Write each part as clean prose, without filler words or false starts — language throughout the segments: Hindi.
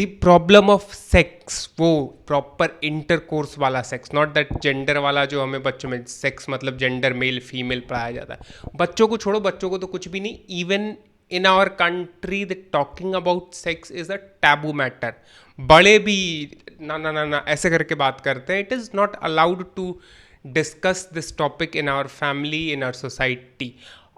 द प्रॉब्लम ऑफ सेक्स, वो प्रॉपर इंटरकोर्स वाला सेक्स, नॉट दैट जेंडर वाला जो हमें बच्चों में सेक्स मतलब जेंडर मेल फीमेल पढ़ाया जाता है। बच्चों को छोड़ो, बच्चों को तो कुछ भी नहीं, even in our country the talking about sex is a taboo matter. बड़े भी ना ना ना ना ऐसे करके बात करते हैं। It is not allowed to discuss this topic in our family, in our society.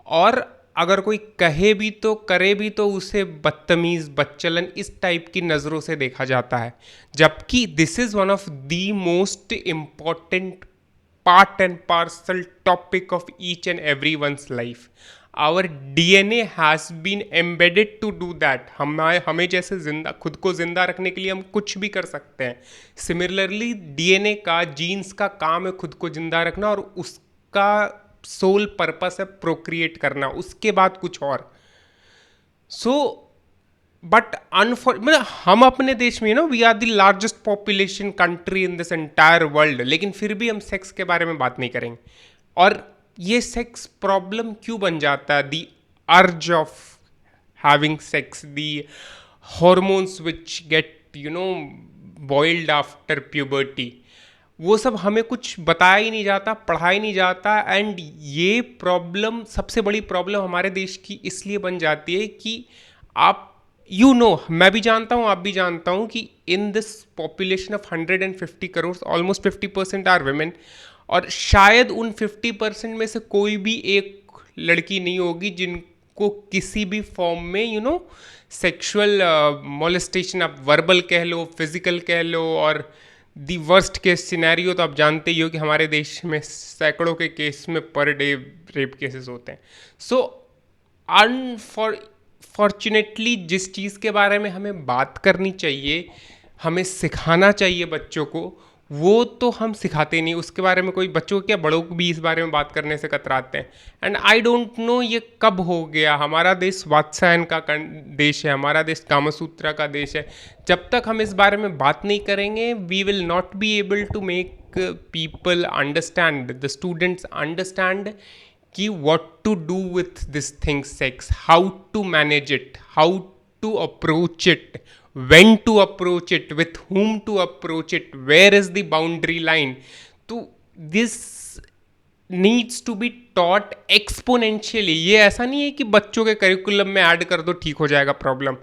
और अगर कोई कहे भी तो करे भी तो उसे बदतमीज, बच्चलन, इस टाइप की नज़रों से देखा जाता है, जबकि this is one of the most important part and parcel topic of each and every one's life. Our DNA has been embedded to do that. हमें जैसे जिंदा, खुद को जिंदा रखने के लिए हम कुछ भी कर सकते हैं। सिमिलरली DNA का, जीन्स का काम है खुद को जिंदा रखना, और उसका सोल पर्पस है प्रोक्रिएट करना, उसके बाद कुछ और। सो बट मतलब हम अपने देश में we are the largest population country in this entire world, लेकिन फिर भी हम सेक्स के बारे में बात नहीं करेंगे। और ये सेक्स प्रॉब्लम क्यों बन जाता है? The urge of having sex, the hormones which get boiled after puberty, वो सब हमें कुछ बताया ही नहीं जाता, पढ़ाया ही नहीं जाता। एंड ये प्रॉब्लम, सबसे बड़ी प्रॉब्लम हमारे देश की इसलिए बन जाती है कि आप मैं भी जानता हूँ, आप भी जानता हूँ कि in this population of 150 crore almost 50% are women, और शायद उन 50% में से कोई भी एक लड़की नहीं होगी जिनको किसी भी फॉर्म में सेक्सुअल मोलेस्टेशन, आप वर्बल कह लो, फिजिकल कह लो, और दी वर्स्ट केस सिनेरियो तो आप जानते ही हो कि हमारे देश में सैकड़ों के केस में पर डे रेप केसेस होते हैं। सो फॉर्चुनेटली जिस चीज़ के बारे में हमें बात करनी चाहिए, हमें सिखाना चाहिए बच्चों को, वो तो हम सिखाते नहीं। उसके बारे में कोई, बच्चों को क्या, बड़ों को भी इस बारे में बात करने से कतराते हैं। एंड आई डोंट नो ये कब हो गया। हमारा देश वात्सायन का देश है, हमारा देश कामसूत्रा का देश है। जब तक हम इस बारे में बात नहीं करेंगे, we will not be able to make people understand, the students understand कि what to do with this thing sex, how to manage it, how to approach it, when to approach it, with whom to approach it, where is the boundary line. तो this needs to be taught exponentially. ये ऐसा नहीं है कि बच्चों के करिकुलम में ऐड कर दो ठीक हो जाएगा प्रॉब्लम।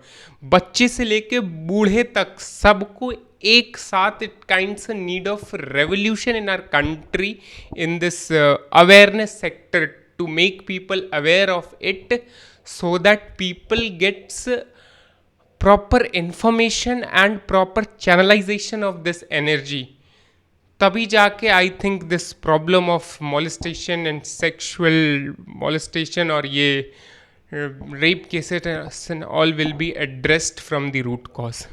बच्चे से लेके बूढ़े तक सबको एक साथ, it kinds a need of revolution in our country in this awareness sector, to make people aware of it, so that people gets proper information and proper channelization of this energy. तभी जाके I think this problem of molestation and sexual molestation और ये rape cases all will be addressed from the root cause.